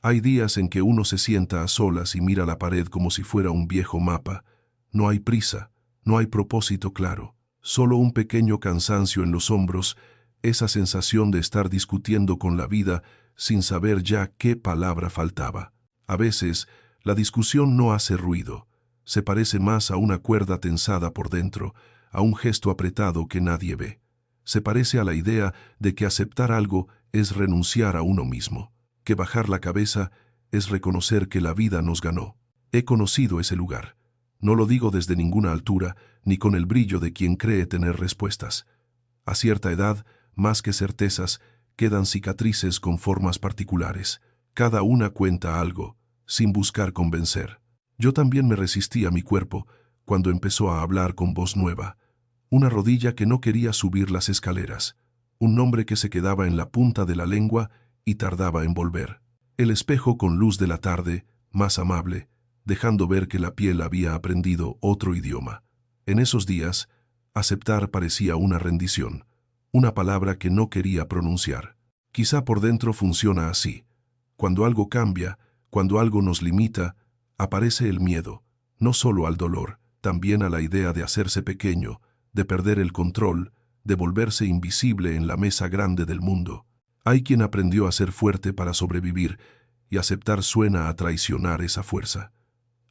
Hay días en que uno se sienta a solas y mira la pared como si fuera un viejo mapa. No hay prisa, no hay propósito claro, solo un pequeño cansancio en los hombros, esa sensación de estar discutiendo con la vida sin saber ya qué palabra faltaba. A veces, la discusión no hace ruido, se parece más a una cuerda tensada por dentro, a un gesto apretado que nadie ve. Se parece a la idea de que aceptar algo es renunciar a uno mismo, que bajar la cabeza es reconocer que la vida nos ganó. He conocido ese lugar. No lo digo desde ninguna altura, ni con el brillo de quien cree tener respuestas. A cierta edad, más que certezas, quedan cicatrices con formas particulares. Cada una cuenta algo, sin buscar convencer. Yo también me resistí a mi cuerpo cuando empezó a hablar con voz nueva. Una rodilla que no quería subir las escaleras. Un nombre que se quedaba en la punta de la lengua y tardaba en volver. El espejo con luz de la tarde, más amable, dejando ver que la piel había aprendido otro idioma. En esos días, aceptar parecía una rendición, una palabra que no quería pronunciar. Quizá por dentro funciona así. Cuando algo cambia, cuando algo nos limita, aparece el miedo, no solo al dolor, también a la idea de hacerse pequeño, de perder el control, de volverse invisible en la mesa grande del mundo. Hay quien aprendió a ser fuerte para sobrevivir, y aceptar suena a traicionar esa fuerza.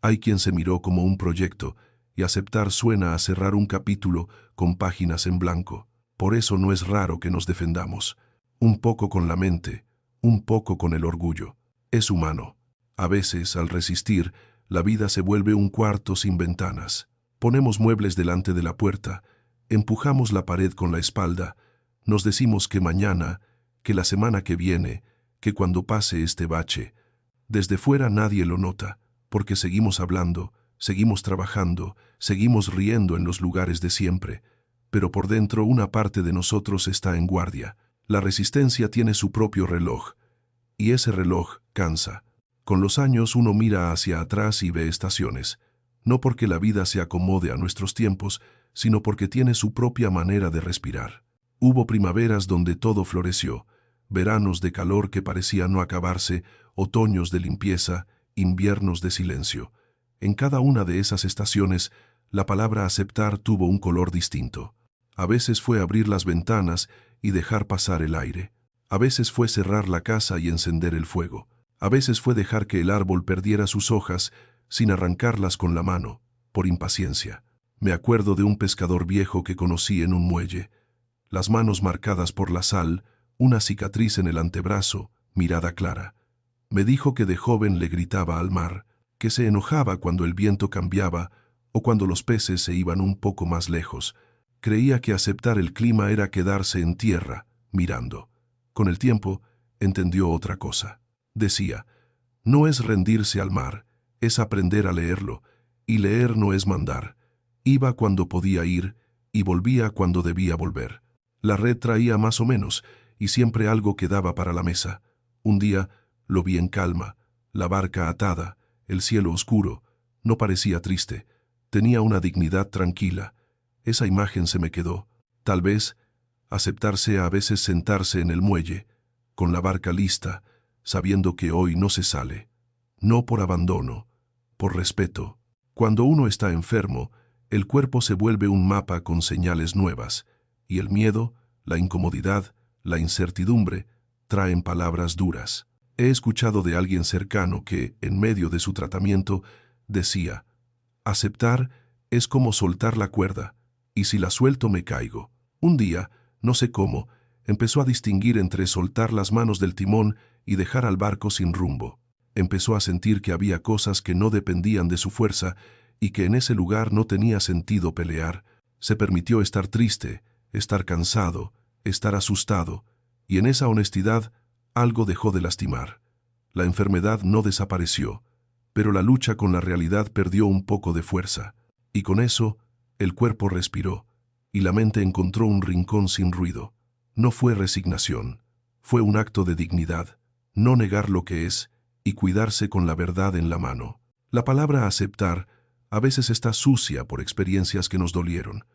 Hay quien se miró como un proyecto, y aceptar suena a cerrar un capítulo con páginas en blanco. Por eso no es raro que nos defendamos. Un poco con la mente, un poco con el orgullo. Es humano. A veces, al resistir, la vida se vuelve un cuarto sin ventanas. Ponemos muebles delante de la puerta, empujamos la pared con la espalda, nos decimos que mañana, que la semana que viene, que cuando pase este bache. Desde fuera nadie lo nota, porque seguimos hablando, seguimos trabajando, seguimos riendo en los lugares de siempre, pero por dentro una parte de nosotros está en guardia. La resistencia tiene su propio reloj, y ese reloj cansa. Con los años uno mira hacia atrás y ve estaciones, no porque la vida se acomode a nuestros tiempos, sino porque tiene su propia manera de respirar. Hubo primaveras donde todo floreció, veranos de calor que parecía no acabarse, otoños de limpieza, inviernos de silencio. En cada una de esas estaciones, la palabra aceptar tuvo un color distinto. A veces fue abrir las ventanas y dejar pasar el aire. A veces fue cerrar la casa y encender el fuego. A veces fue dejar que el árbol perdiera sus hojas sin arrancarlas con la mano, por impaciencia. Me acuerdo de un pescador viejo que conocí en un muelle. Las manos marcadas por la sal, una cicatriz en el antebrazo, mirada clara. Me dijo que de joven le gritaba al mar, que se enojaba cuando el viento cambiaba o cuando los peces se iban un poco más lejos. Creía que aceptar el clima era quedarse en tierra, mirando. Con el tiempo, entendió otra cosa. Decía, no es rendirse al mar, es aprender a leerlo, y leer no es mandar. Iba cuando podía ir y volvía cuando debía volver. La red traía más o menos, y siempre algo quedaba para la mesa. Un día lo vi en calma, la barca atada, el cielo oscuro. No parecía triste, tenía una dignidad tranquila. Esa imagen se me quedó. Tal vez aceptarse a veces sentarse en el muelle, con la barca lista, sabiendo que hoy no se sale. No por abandono, por respeto. Cuando uno está enfermo, el cuerpo se vuelve un mapa con señales nuevas, y el miedo, la incomodidad, la incertidumbre, traen palabras duras. He escuchado de alguien cercano que, en medio de su tratamiento, decía, aceptar es como soltar la cuerda, y si la suelto me caigo. Un día, no sé cómo, empezó a distinguir entre soltar las manos del timón y dejar al barco sin rumbo. Empezó a sentir que había cosas que no dependían de su fuerza y que en ese lugar no tenía sentido pelear. Se permitió estar triste, estar cansado, estar asustado, y en esa honestidad algo dejó de lastimar. La enfermedad no desapareció, pero la lucha con la realidad perdió un poco de fuerza, y con eso el cuerpo respiró, y la mente encontró un rincón sin ruido. No fue resignación, fue un acto de dignidad, no negar lo que es y cuidarse con la verdad en la mano. La palabra aceptar a veces está sucia por experiencias que nos dolieron.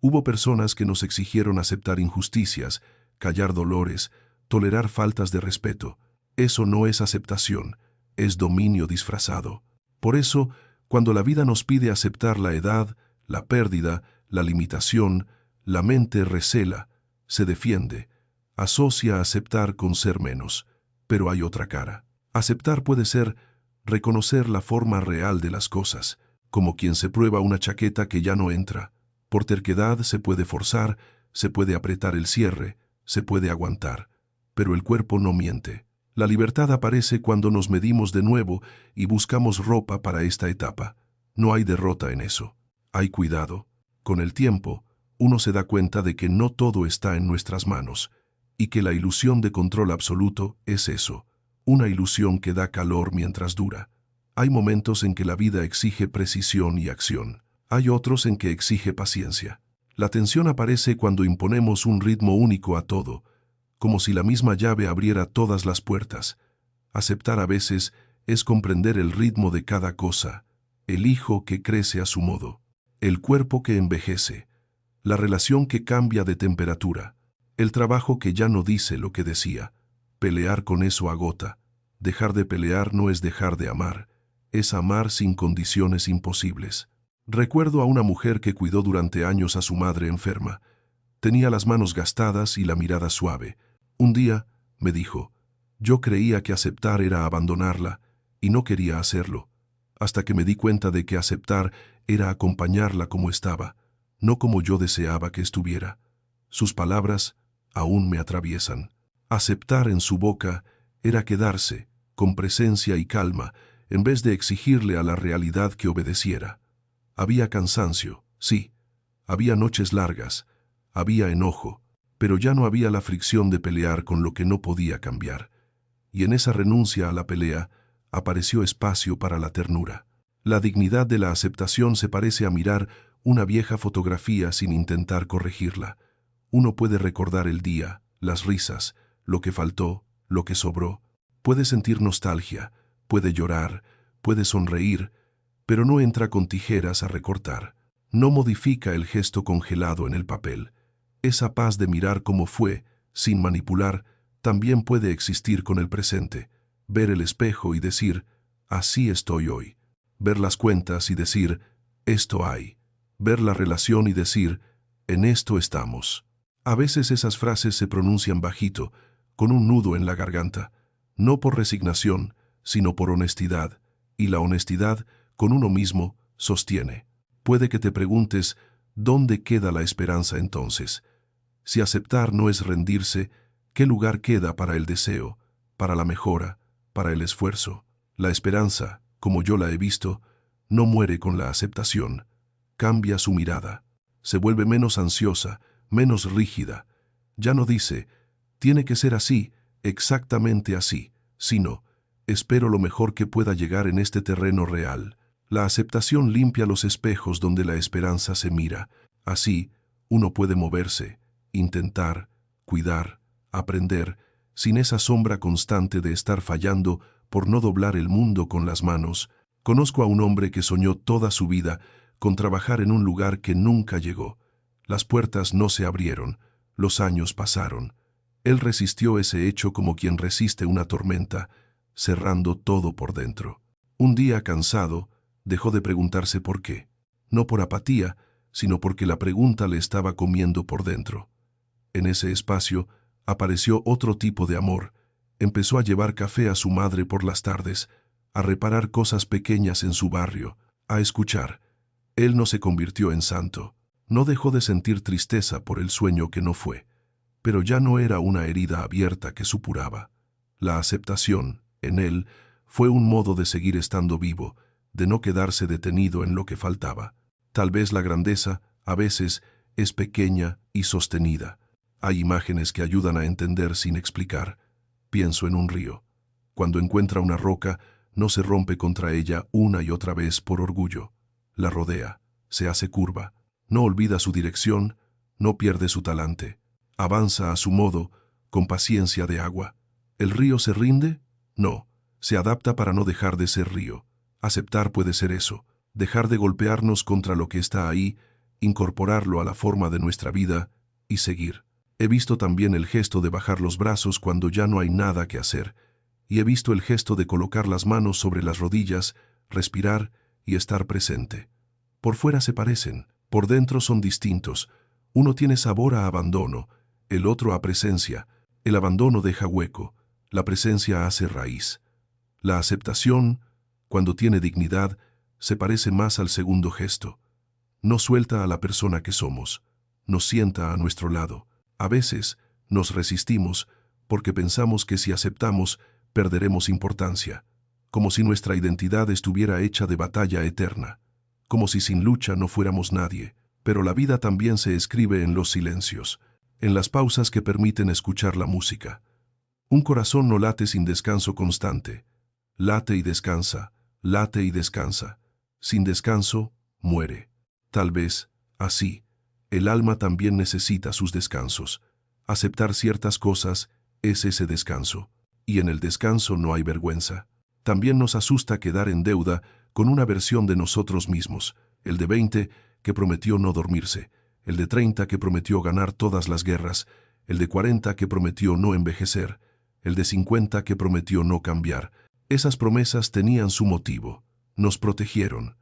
Hubo personas que nos exigieron aceptar injusticias, callar dolores, tolerar faltas de respeto. Eso no es aceptación, es dominio disfrazado. Por eso, cuando la vida nos pide aceptar la edad, la pérdida, la limitación, la mente recela, se defiende, asocia aceptar con ser menos. Pero hay otra cara. Aceptar puede ser reconocer la forma real de las cosas, como quien se prueba una chaqueta que ya no entra. Por terquedad se puede forzar, se puede apretar el cierre, se puede aguantar, pero el cuerpo no miente. La libertad aparece cuando nos medimos de nuevo y buscamos ropa para esta etapa. No hay derrota en eso. Hay cuidado. Con el tiempo, uno se da cuenta de que no todo está en nuestras manos, y que la ilusión de control absoluto es eso, una ilusión que da calor mientras dura. Hay momentos en que la vida exige precisión y acción. Hay otros en que exige paciencia. La tensión aparece cuando imponemos un ritmo único a todo, como si la misma llave abriera todas las puertas. Aceptar a veces es comprender el ritmo de cada cosa, el hijo que crece a su modo, el cuerpo que envejece, la relación que cambia de temperatura, el trabajo que ya no dice lo que decía. Pelear con eso agota. Dejar de pelear no es dejar de amar, es amar sin condiciones imposibles. Recuerdo a una mujer que cuidó durante años a su madre enferma. Tenía las manos gastadas y la mirada suave. Un día, me dijo, yo creía que aceptar era abandonarla, y no quería hacerlo, hasta que me di cuenta de que aceptar era acompañarla como estaba, no como yo deseaba que estuviera. Sus palabras aún me atraviesan. Aceptar en su boca era quedarse, con presencia y calma, en vez de exigirle a la realidad que obedeciera. Había cansancio, sí, había noches largas, había enojo, pero ya no había la fricción de pelear con lo que no podía cambiar. Y en esa renuncia a la pelea apareció espacio para la ternura. La dignidad de la aceptación se parece a mirar una vieja fotografía sin intentar corregirla. Uno puede recordar el día, las risas, lo que faltó, lo que sobró. Puede sentir nostalgia, puede llorar, puede sonreír, pero no entra con tijeras a recortar. No modifica el gesto congelado en el papel. Esa paz de mirar cómo fue, sin manipular, también puede existir con el presente. Ver el espejo y decir, así estoy hoy. Ver las cuentas y decir, esto hay. Ver la relación y decir, en esto estamos. A veces esas frases se pronuncian bajito, con un nudo en la garganta, no por resignación, sino por honestidad, y la honestidad, con uno mismo, sostiene. Puede que te preguntes, ¿dónde queda la esperanza entonces? Si aceptar no es rendirse, ¿qué lugar queda para el deseo, para la mejora, para el esfuerzo? La esperanza, como yo la he visto, no muere con la aceptación. Cambia su mirada. Se vuelve menos ansiosa, menos rígida. Ya no dice, tiene que ser así, exactamente así, sino, espero lo mejor que pueda llegar en este terreno real. La aceptación limpia los espejos donde la esperanza se mira. Así, uno puede moverse, intentar, cuidar, aprender, sin esa sombra constante de estar fallando por no doblar el mundo con las manos. Conozco a un hombre que soñó toda su vida con trabajar en un lugar que nunca llegó. Las puertas no se abrieron, los años pasaron. Él resistió ese hecho como quien resiste una tormenta, cerrando todo por dentro. Un día, cansado, dejó de preguntarse por qué. No por apatía, sino porque la pregunta le estaba comiendo por dentro. En ese espacio apareció otro tipo de amor. Empezó a llevar café a su madre por las tardes, a reparar cosas pequeñas en su barrio, a escuchar. Él no se convirtió en santo. No dejó de sentir tristeza por el sueño que no fue, pero ya no era una herida abierta que supuraba. La aceptación, en él, fue un modo de seguir estando vivo, de no quedarse detenido en lo que faltaba. Tal vez la grandeza, a veces, es pequeña y sostenida. Hay imágenes que ayudan a entender sin explicar. Pienso en un río. Cuando encuentra una roca, no se rompe contra ella una y otra vez por orgullo. La rodea, se hace curva, no olvida su dirección, no pierde su talante. Avanza a su modo, con paciencia de agua. ¿El río se rinde? No, se adapta para no dejar de ser río. Aceptar puede ser eso, dejar de golpearnos contra lo que está ahí, incorporarlo a la forma de nuestra vida y seguir. He visto también el gesto de bajar los brazos cuando ya no hay nada que hacer, y he visto el gesto de colocar las manos sobre las rodillas, respirar y estar presente. Por fuera se parecen, por dentro son distintos. Uno tiene sabor a abandono, el otro a presencia. El abandono deja hueco, la presencia hace raíz. La aceptación, cuando tiene dignidad, se parece más al segundo gesto. No suelta a la persona que somos, nos sienta a nuestro lado. A veces nos resistimos porque pensamos que si aceptamos, perderemos importancia, como si nuestra identidad estuviera hecha de batalla eterna, como si sin lucha no fuéramos nadie. Pero la vida también se escribe en los silencios, en las pausas que permiten escuchar la música. Un corazón no late sin descanso constante. Late y descansa, late y descansa. Sin descanso, muere. Tal vez, así, el alma también necesita sus descansos. Aceptar ciertas cosas es ese descanso. Y en el descanso no hay vergüenza. También nos asusta quedar en deuda con una versión de nosotros mismos, el de 20 que prometió no dormirse, el de 30 que prometió ganar todas las guerras, el de 40 que prometió no envejecer, el de 50 que prometió no cambiar. Esas promesas tenían su motivo, nos protegieron.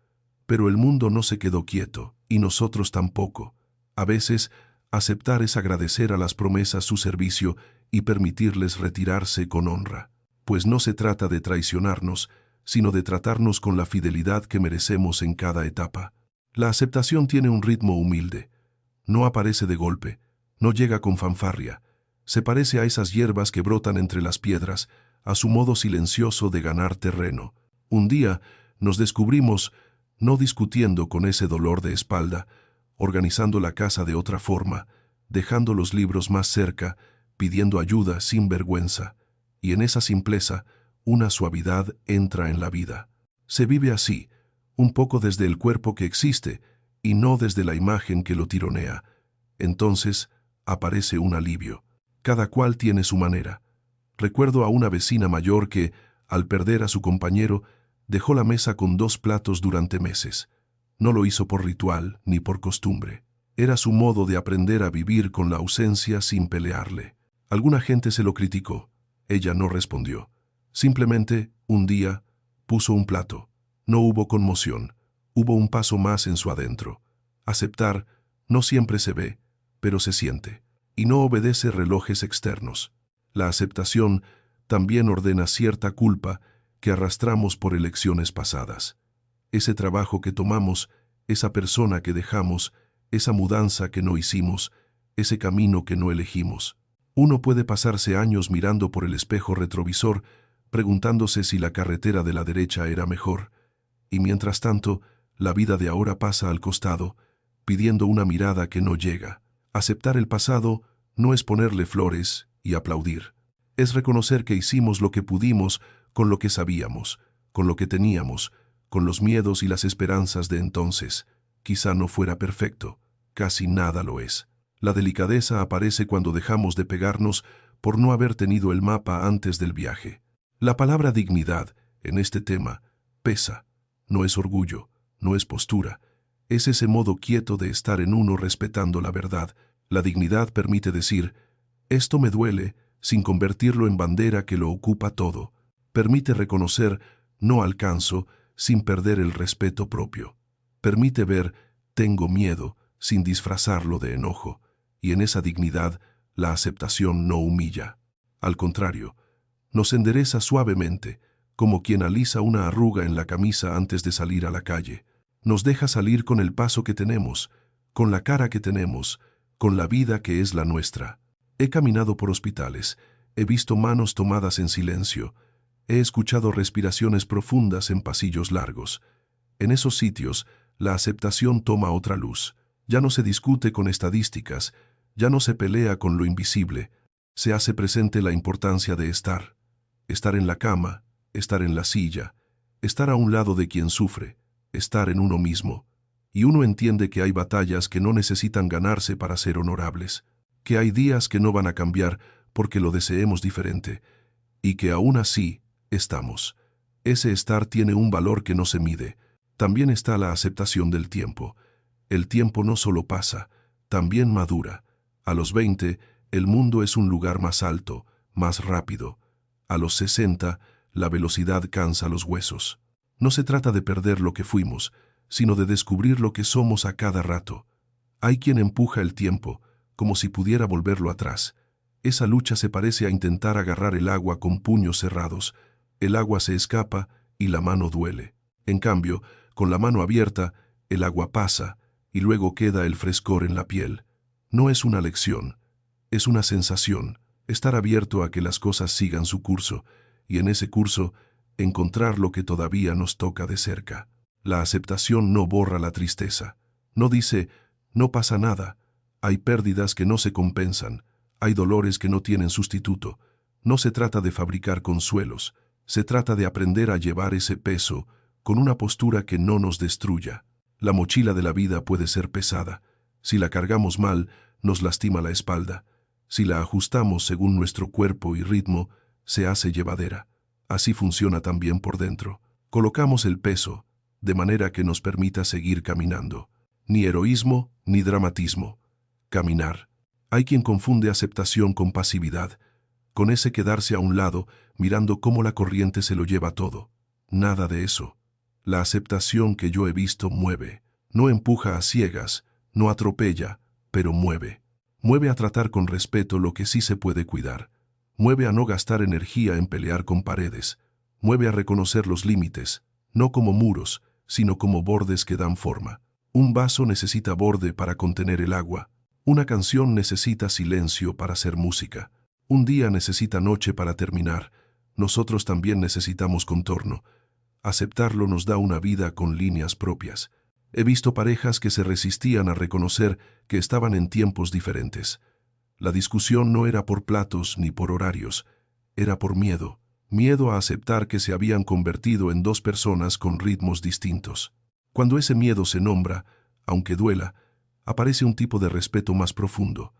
Pero el mundo no se quedó quieto, y nosotros tampoco. A veces, aceptar es agradecer a las promesas su servicio y permitirles retirarse con honra. Pues no se trata de traicionarnos, sino de tratarnos con la fidelidad que merecemos en cada etapa. La aceptación tiene un ritmo humilde. No aparece de golpe, no llega con fanfarria. Se parece a esas hierbas que brotan entre las piedras, a su modo silencioso de ganar terreno. Un día nos descubrimos no discutiendo con ese dolor de espalda, organizando la casa de otra forma, dejando los libros más cerca, pidiendo ayuda sin vergüenza. Y en esa simpleza, una suavidad entra en la vida. Se vive así, un poco desde el cuerpo que existe y no desde la imagen que lo tironea. Entonces aparece un alivio. Cada cual tiene su manera. Recuerdo a una vecina mayor que, al perder a su compañero, dejó la mesa con 2 platos durante meses. No lo hizo por ritual ni por costumbre. Era su modo de aprender a vivir con la ausencia sin pelearle. Alguna gente se lo criticó. Ella no respondió. Simplemente, un día, puso un plato. No hubo conmoción. Hubo un paso más en su adentro. Aceptar no siempre se ve, pero se siente. Y no obedece relojes externos. La aceptación también ordena cierta culpa que arrastramos por elecciones pasadas. Ese trabajo que tomamos, esa persona que dejamos, esa mudanza que no hicimos, ese camino que no elegimos. Uno puede pasarse años mirando por el espejo retrovisor, preguntándose si la carretera de la derecha era mejor. Y mientras tanto, la vida de ahora pasa al costado, pidiendo una mirada que no llega. Aceptar el pasado no es ponerle flores y aplaudir. Es reconocer que hicimos lo que pudimos con lo que sabíamos, con lo que teníamos, con los miedos y las esperanzas de entonces. Quizá no fuera perfecto, casi nada lo es. La delicadeza aparece cuando dejamos de pegarnos por no haber tenido el mapa antes del viaje. La palabra dignidad, en este tema, pesa. No es orgullo, no es postura. Es ese modo quieto de estar en uno respetando la verdad. La dignidad permite decir, esto me duele, sin convertirlo en bandera que lo ocupa todo. Permite reconocer, no alcanzo, sin perder el respeto propio. Permite ver, tengo miedo, sin disfrazarlo de enojo. Y en esa dignidad, la aceptación no humilla. Al contrario, nos endereza suavemente, como quien alisa una arruga en la camisa antes de salir a la calle. Nos deja salir con el paso que tenemos, con la cara que tenemos, con la vida que es la nuestra. He caminado por hospitales, he visto manos tomadas en silencio, he escuchado respiraciones profundas en pasillos largos. En esos sitios, la aceptación toma otra luz. Ya no se discute con estadísticas, ya no se pelea con lo invisible. Se hace presente la importancia de estar. Estar en la cama, estar en la silla, estar a un lado de quien sufre, estar en uno mismo. Y uno entiende que hay batallas que no necesitan ganarse para ser honorables, que hay días que no van a cambiar porque lo deseemos diferente, y que aún así estamos. Ese estar tiene un valor que no se mide. También está la aceptación del tiempo. El tiempo no solo pasa, también madura. A los 20, el mundo es un lugar más alto, más rápido. A los 60, la velocidad cansa los huesos. No se trata de perder lo que fuimos, sino de descubrir lo que somos a cada rato. Hay quien empuja el tiempo, como si pudiera volverlo atrás. Esa lucha se parece a intentar agarrar el agua con puños cerrados. El agua se escapa y la mano duele. En cambio, con la mano abierta, el agua pasa y luego queda el frescor en la piel. No es una lección, es una sensación, estar abierto a que las cosas sigan su curso, y en ese curso, encontrar lo que todavía nos toca de cerca. La aceptación no borra la tristeza. No dice, no pasa nada. Hay pérdidas que no se compensan. Hay dolores que no tienen sustituto. No se trata de fabricar consuelos. Se trata de aprender a llevar ese peso con una postura que no nos destruya. La mochila de la vida puede ser pesada. Si la cargamos mal, nos lastima la espalda. Si la ajustamos según nuestro cuerpo y ritmo, se hace llevadera. Así funciona también por dentro. Colocamos el peso, de manera que nos permita seguir caminando. Ni heroísmo, ni dramatismo. Caminar. Hay quien confunde aceptación con pasividad, con ese quedarse a un lado, mirando cómo la corriente se lo lleva todo. Nada de eso. La aceptación que yo he visto mueve. No empuja a ciegas, no atropella, pero mueve. Mueve a tratar con respeto lo que sí se puede cuidar. Mueve a no gastar energía en pelear con paredes. Mueve a reconocer los límites, no como muros, sino como bordes que dan forma. Un vaso necesita borde para contener el agua. Una canción necesita silencio para hacer música. Un día necesita noche para terminar. Nosotros también necesitamos contorno. Aceptarlo nos da una vida con líneas propias. He visto parejas que se resistían a reconocer que estaban en tiempos diferentes. La discusión no era por platos ni por horarios, era por miedo. Miedo a aceptar que se habían convertido en dos personas con ritmos distintos. Cuando ese miedo se nombra, aunque duela, aparece un tipo de respeto más profundo.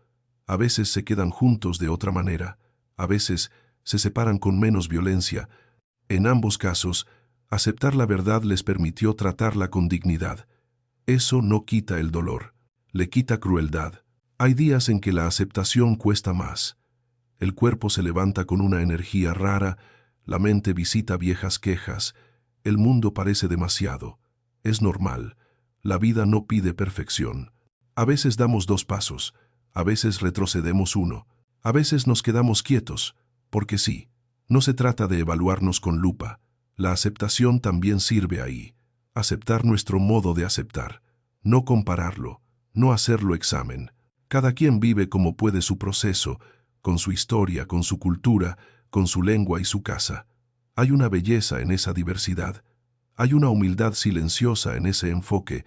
A veces se quedan juntos de otra manera, a veces se separan con menos violencia. En ambos casos, aceptar la verdad les permitió tratarla con dignidad. Eso no quita el dolor, le quita crueldad. Hay días en que la aceptación cuesta más. El cuerpo se levanta con una energía rara, la mente visita viejas quejas, el mundo parece demasiado. Es normal, la vida no pide perfección. A veces damos 2 pasos, a veces retrocedemos 1, a veces nos quedamos quietos, porque sí, no se trata de evaluarnos con lupa. La aceptación también sirve ahí. Aceptar nuestro modo de aceptar, no compararlo, no hacerlo examen. Cada quien vive como puede su proceso, con su historia, con su cultura, con su lengua y su casa. Hay una belleza en esa diversidad. Hay una humildad silenciosa en ese enfoque.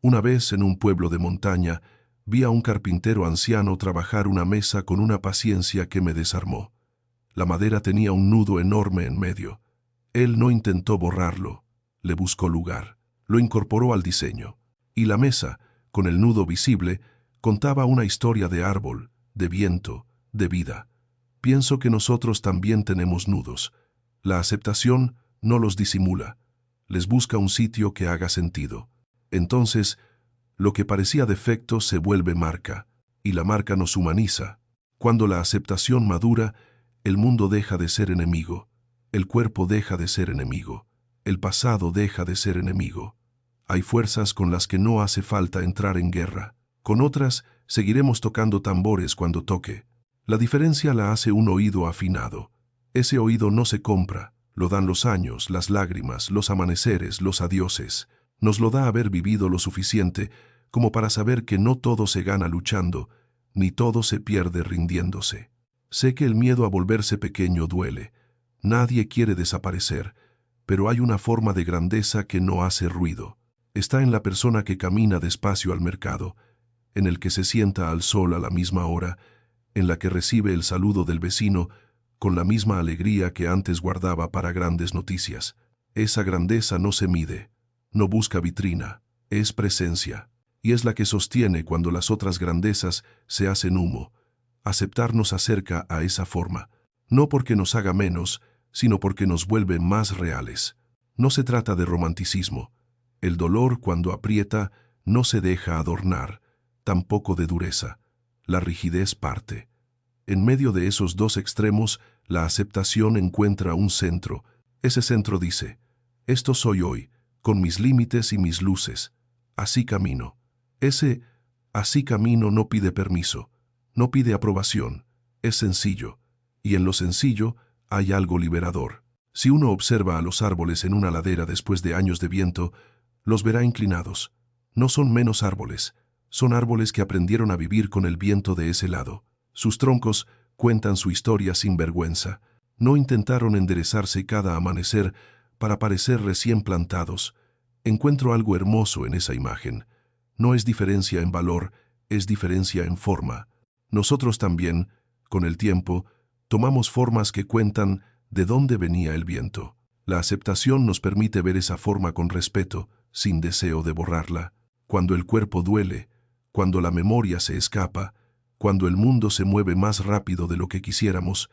Una vez en un pueblo de montaña, vi a un carpintero anciano trabajar una mesa con una paciencia que me desarmó. La madera tenía un nudo enorme en medio. Él no intentó borrarlo, le buscó lugar, lo incorporó al diseño. Y la mesa, con el nudo visible, contaba una historia de árbol, de viento, de vida. Pienso que nosotros también tenemos nudos. La aceptación no los disimula, les busca un sitio que haga sentido. Entonces, lo que parecía defecto se vuelve marca, y la marca nos humaniza. Cuando la aceptación madura, el mundo deja de ser enemigo, el cuerpo deja de ser enemigo, el pasado deja de ser enemigo. Hay fuerzas con las que no hace falta entrar en guerra. Con otras, seguiremos tocando tambores cuando toque. La diferencia la hace un oído afinado. Ese oído no se compra, lo dan los años, las lágrimas, los amaneceres, los adioses. Nos lo da haber vivido lo suficiente como para saber que no todo se gana luchando, ni todo se pierde rindiéndose. Sé que el miedo a volverse pequeño duele. Nadie quiere desaparecer, pero hay una forma de grandeza que no hace ruido. Está en la persona que camina despacio al mercado, en el que se sienta al sol a la misma hora, en la que recibe el saludo del vecino con la misma alegría que antes guardaba para grandes noticias. Esa grandeza no se mide, no busca vitrina, es presencia, y es la que sostiene cuando las otras grandezas se hacen humo. Aceptar nos acerca a esa forma, no porque nos haga menos, sino porque nos vuelve más reales. No se trata de romanticismo. El dolor, cuando aprieta, no se deja adornar, tampoco de dureza. La rigidez parte. En medio de esos dos extremos la aceptación encuentra un centro. Ese centro dice: esto soy hoy, con mis límites y mis luces. Así camino. Ese así camino no pide permiso, no pide aprobación. Es sencillo. Y en lo sencillo hay algo liberador. Si uno observa a los árboles en una ladera después de años de viento, los verá inclinados. No son menos árboles. Son árboles que aprendieron a vivir con el viento de ese lado. Sus troncos cuentan su historia sin vergüenza. No intentaron enderezarse cada amanecer para parecer recién plantados. Encuentro algo hermoso en esa imagen. No es diferencia en valor, es diferencia en forma. Nosotros también, con el tiempo, tomamos formas que cuentan de dónde venía el viento. La aceptación nos permite ver esa forma con respeto, sin deseo de borrarla. Cuando el cuerpo duele, cuando la memoria se escapa, cuando el mundo se mueve más rápido de lo que quisiéramos,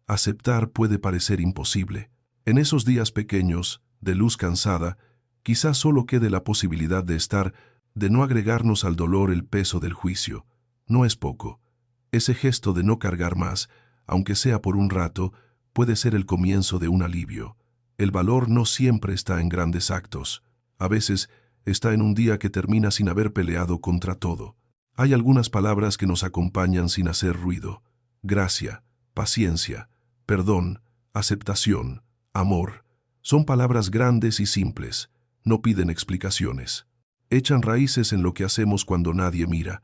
aceptar puede parecer imposible. En esos días pequeños, de luz cansada, quizás solo quede la posibilidad de estar, de no agregarnos al dolor el peso del juicio. No es poco. Ese gesto de no cargar más, aunque sea por un rato, puede ser el comienzo de un alivio. El valor no siempre está en grandes actos. A veces está en un día que termina sin haber peleado contra todo. Hay algunas palabras que nos acompañan sin hacer ruido: gracia, paciencia, perdón, aceptación, amor. Son palabras grandes y simples, no piden explicaciones. Echan raíces en lo que hacemos cuando nadie mira.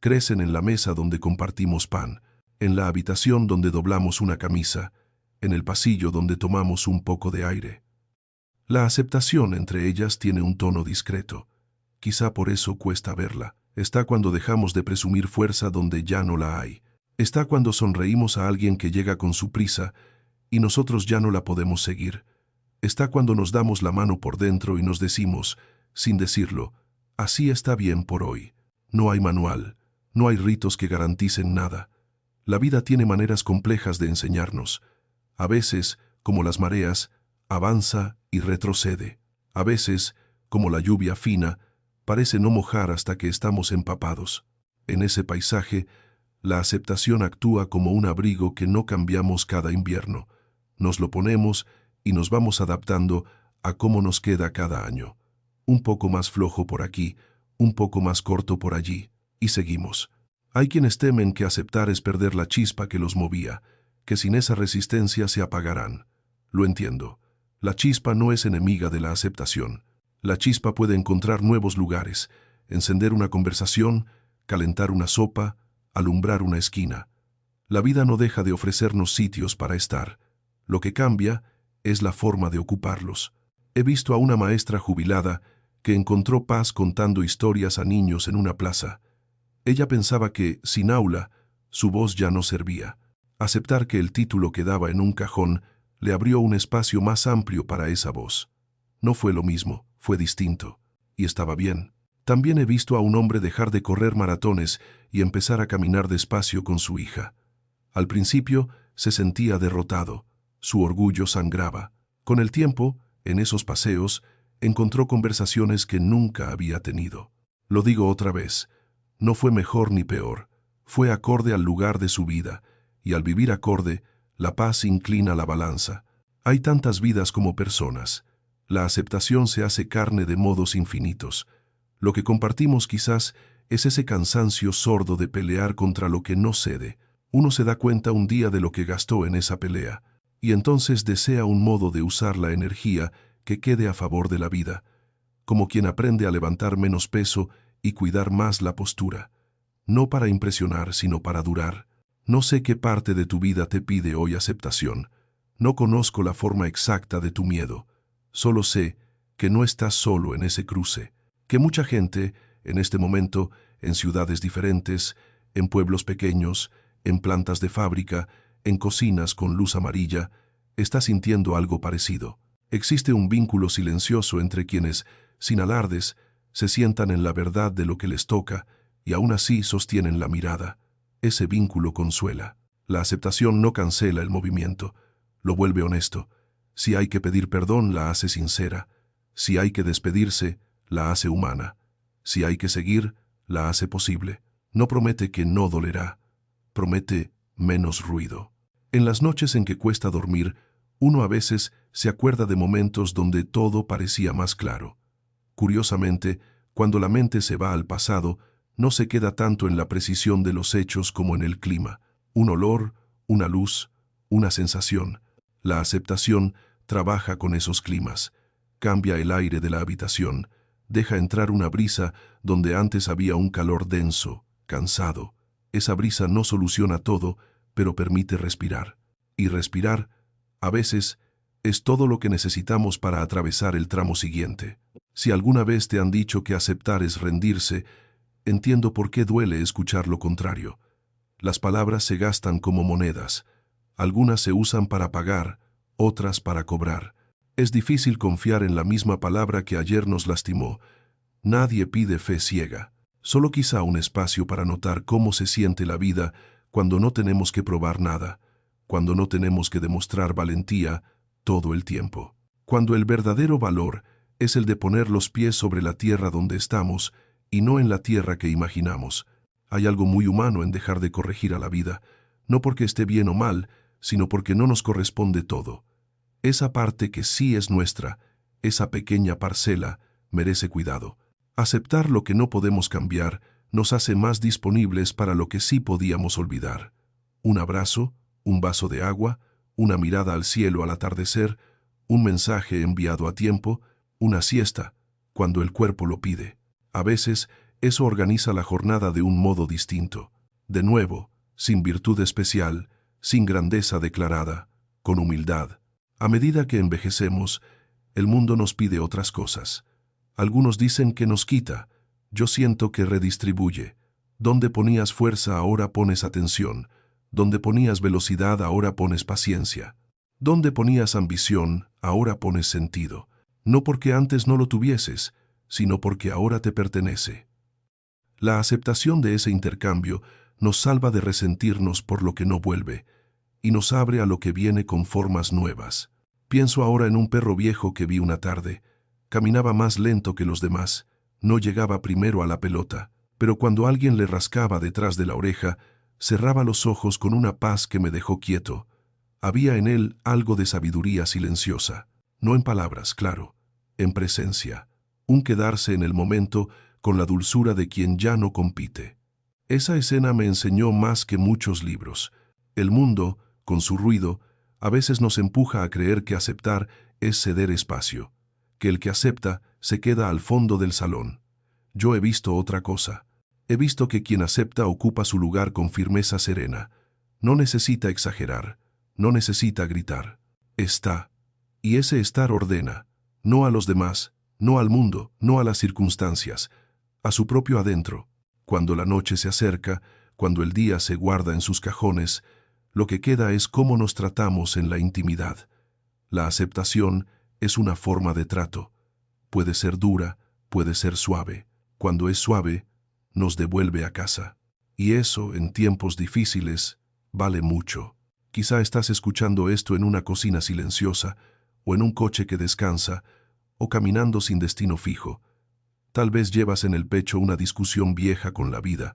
Crecen en la mesa donde compartimos pan, en la habitación donde doblamos una camisa, en el pasillo donde tomamos un poco de aire. La aceptación entre ellas tiene un tono discreto. Quizá por eso cuesta verla. Está cuando dejamos de presumir fuerza donde ya no la hay. Está cuando sonreímos a alguien que llega con su prisa y nosotros ya no la podemos seguir. Está cuando nos damos la mano por dentro y nos decimos, sin decirlo: así está bien por hoy. No hay manual, no hay ritos que garanticen nada. La vida tiene maneras complejas de enseñarnos. A veces, como las mareas, avanza y retrocede. A veces, como la lluvia fina, parece no mojar hasta que estamos empapados. En ese paisaje, la aceptación actúa como un abrigo que no cambiamos cada invierno. Nos lo ponemos y nos vamos adaptando a cómo nos queda cada año. Un poco más flojo por aquí, un poco más corto por allí, y seguimos. Hay quienes temen que aceptar es perder la chispa que los movía, que sin esa resistencia se apagarán. Lo entiendo. La chispa no es enemiga de la aceptación. La chispa puede encontrar nuevos lugares, encender una conversación, calentar una sopa, alumbrar una esquina. La vida no deja de ofrecernos sitios para estar. Lo que cambia es la forma de ocuparlos. He visto a una maestra jubilada que encontró paz contando historias a niños en una plaza. Ella pensaba que, sin aula, su voz ya no servía. Aceptar que el título quedaba en un cajón le abrió un espacio más amplio para esa voz. No fue lo mismo, fue distinto. Y estaba bien. También he visto a un hombre dejar de correr maratones y empezar a caminar despacio con su hija. Al principio se sentía derrotado. Su orgullo sangraba. Con el tiempo, en esos paseos, encontró conversaciones que nunca había tenido. Lo digo otra vez, no fue mejor ni peor, fue acorde al lugar de su vida, y al vivir acorde, la paz inclina la balanza. Hay tantas vidas como personas. La aceptación se hace carne de modos infinitos. Lo que compartimos quizás es ese cansancio sordo de pelear contra lo que no cede. Uno se da cuenta un día de lo que gastó en esa pelea, y entonces desea un modo de usar la energía que quede a favor de la vida, como quien aprende a levantar menos peso y cuidar más la postura. No para impresionar, sino para durar. No sé qué parte de tu vida te pide hoy aceptación. No conozco la forma exacta de tu miedo. Solo sé que no estás solo en ese cruce, que mucha gente, en este momento, en ciudades diferentes, en pueblos pequeños, en plantas de fábrica, en cocinas con luz amarilla, está sintiendo algo parecido. Existe un vínculo silencioso entre quienes, sin alardes, se sientan en la verdad de lo que les toca y aún así sostienen la mirada. Ese vínculo consuela. La aceptación no cancela el movimiento, lo vuelve honesto. Si hay que pedir perdón, la hace sincera. Si hay que despedirse, la hace humana. Si hay que seguir, la hace posible. No promete que no dolerá. Promete menos ruido. En las noches en que cuesta dormir, uno a veces se acuerda de momentos donde todo parecía más claro. Curiosamente, cuando la mente se va al pasado, no se queda tanto en la precisión de los hechos como en el clima. Un olor, una luz, una sensación. La aceptación trabaja con esos climas. Cambia el aire de la habitación. Deja entrar una brisa donde antes había un calor denso, cansado. Esa brisa no soluciona todo, pero permite respirar. Y respirar, a veces, es todo lo que necesitamos para atravesar el tramo siguiente. Si alguna vez te han dicho que aceptar es rendirse, entiendo por qué duele escuchar lo contrario. Las palabras se gastan como monedas. Algunas se usan para pagar, otras para cobrar. Es difícil confiar en la misma palabra que ayer nos lastimó. Nadie pide fe ciega. Solo quizá un espacio para notar cómo se siente la vida cuando no tenemos que probar nada, cuando no tenemos que demostrar valentía todo el tiempo. Cuando el verdadero valor es el de poner los pies sobre la tierra donde estamos y no en la tierra que imaginamos. Hay algo muy humano en dejar de corregir a la vida, no porque esté bien o mal, sino porque no nos corresponde todo. Esa parte que sí es nuestra, esa pequeña parcela, merece cuidado. Aceptar lo que no podemos cambiar nos hace más disponibles para lo que sí podíamos olvidar. Un abrazo, un vaso de agua, una mirada al cielo al atardecer, un mensaje enviado a tiempo, una siesta, cuando el cuerpo lo pide. A veces, eso organiza la jornada de un modo distinto. De nuevo, sin virtud especial, sin grandeza declarada, con humildad. A medida que envejecemos, el mundo nos pide otras cosas. Algunos dicen que nos quita, yo siento que redistribuye. Donde ponías fuerza ahora pones atención, donde ponías velocidad ahora pones paciencia. Donde ponías ambición ahora pones sentido. No porque antes no lo tuvieses, sino porque ahora te pertenece. La aceptación de ese intercambio nos salva de resentirnos por lo que no vuelve, y nos abre a lo que viene con formas nuevas. Pienso ahora en un perro viejo que vi una tarde. Caminaba más lento que los demás, no llegaba primero a la pelota, pero cuando alguien le rascaba detrás de la oreja, cerraba los ojos con una paz que me dejó quieto. Había en él algo de sabiduría silenciosa, no en palabras, claro, en presencia, un quedarse en el momento con la dulzura de quien ya no compite. Esa escena me enseñó más que muchos libros. El mundo, con su ruido, a veces nos empuja a creer que aceptar es ceder espacio, que el que acepta se queda al fondo del salón. Yo he visto otra cosa. He visto que quien acepta ocupa su lugar con firmeza serena. No necesita exagerar, no necesita gritar. Está. Y ese estar ordena, no a los demás, no al mundo, no a las circunstancias, a su propio adentro. Cuando la noche se acerca, cuando el día se guarda en sus cajones, lo que queda es cómo nos tratamos en la intimidad. La aceptación es una forma de trato. Puede ser dura, puede ser suave. Cuando es suave, nos devuelve a casa. Y eso, en tiempos difíciles, vale mucho. Quizá estás escuchando esto en una cocina silenciosa, o en un coche que descansa, o caminando sin destino fijo. Tal vez llevas en el pecho una discusión vieja con la vida.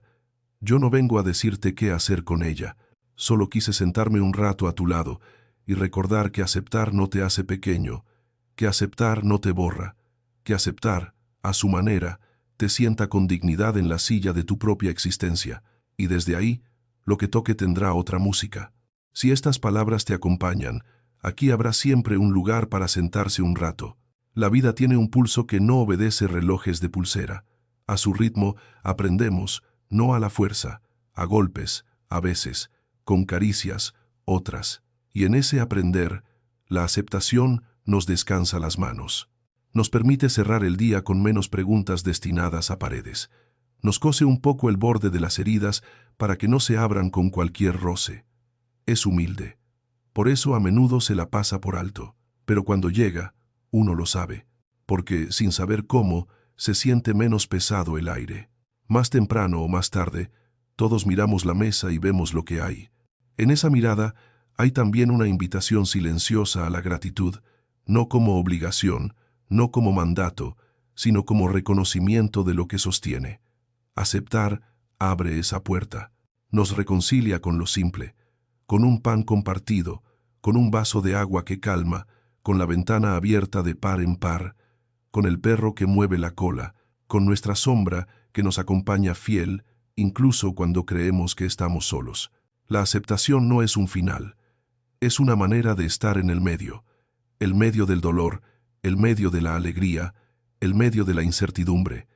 Yo no vengo a decirte qué hacer con ella. Solo quise sentarme un rato a tu lado y recordar que aceptar no te hace pequeño, que aceptar no te borra, que aceptar, a su manera, te sienta con dignidad en la silla de tu propia existencia, y desde ahí, lo que toque tendrá otra música. Si estas palabras te acompañan, aquí habrá siempre un lugar para sentarse un rato. La vida tiene un pulso que no obedece relojes de pulsera. A su ritmo aprendemos, no a la fuerza, a golpes, a veces, con caricias, otras. Y en ese aprender, la aceptación nos descansa las manos. Nos permite cerrar el día con menos preguntas destinadas a paredes. Nos cose un poco el borde de las heridas para que no se abran con cualquier roce. Es humilde. Por eso a menudo se la pasa por alto. Pero cuando llega, uno lo sabe, porque, sin saber cómo, se siente menos pesado el aire. Más temprano o más tarde, todos miramos la mesa y vemos lo que hay. En esa mirada hay también una invitación silenciosa a la gratitud, no como obligación, no como mandato, sino como reconocimiento de lo que sostiene. Aceptar abre esa puerta, nos reconcilia con lo simple, con un pan compartido, con un vaso de agua que calma, con la ventana abierta de par en par, con el perro que mueve la cola, con nuestra sombra que nos acompaña fiel, incluso cuando creemos que estamos solos. La aceptación no es un final, es una manera de estar en el medio del dolor, el medio de la alegría, el medio de la incertidumbre.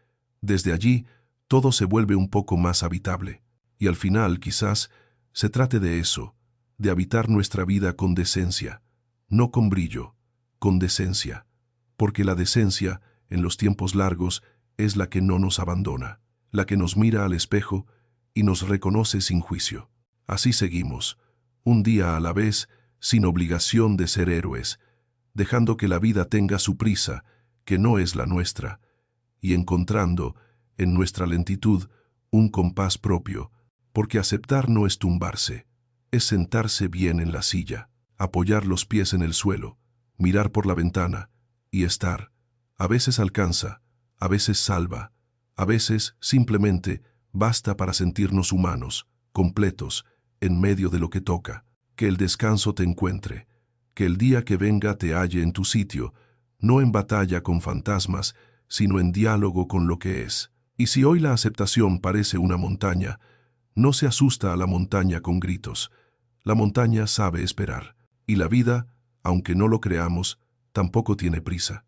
Desde allí, todo se vuelve un poco más habitable. Y al final, quizás, se trate de eso, de habitar nuestra vida con decencia, no con brillo, con decencia, porque la decencia, en los tiempos largos, es la que no nos abandona, la que nos mira al espejo y nos reconoce sin juicio. Así seguimos, un día a la vez, sin obligación de ser héroes, dejando que la vida tenga su prisa, que no es la nuestra, y encontrando, en nuestra lentitud, un compás propio, porque aceptar no es tumbarse, es sentarse bien en la silla, apoyar los pies en el suelo, mirar por la ventana y estar. A veces alcanza, a veces salva, a veces simplemente basta para sentirnos humanos, completos, en medio de lo que toca. Que el descanso te encuentre, que el día que venga te halle en tu sitio, no en batalla con fantasmas, sino en diálogo con lo que es. Y si hoy la aceptación parece una montaña, no se asusta a la montaña con gritos. La montaña sabe esperar, y la vida, aunque no lo creamos, tampoco tiene prisa.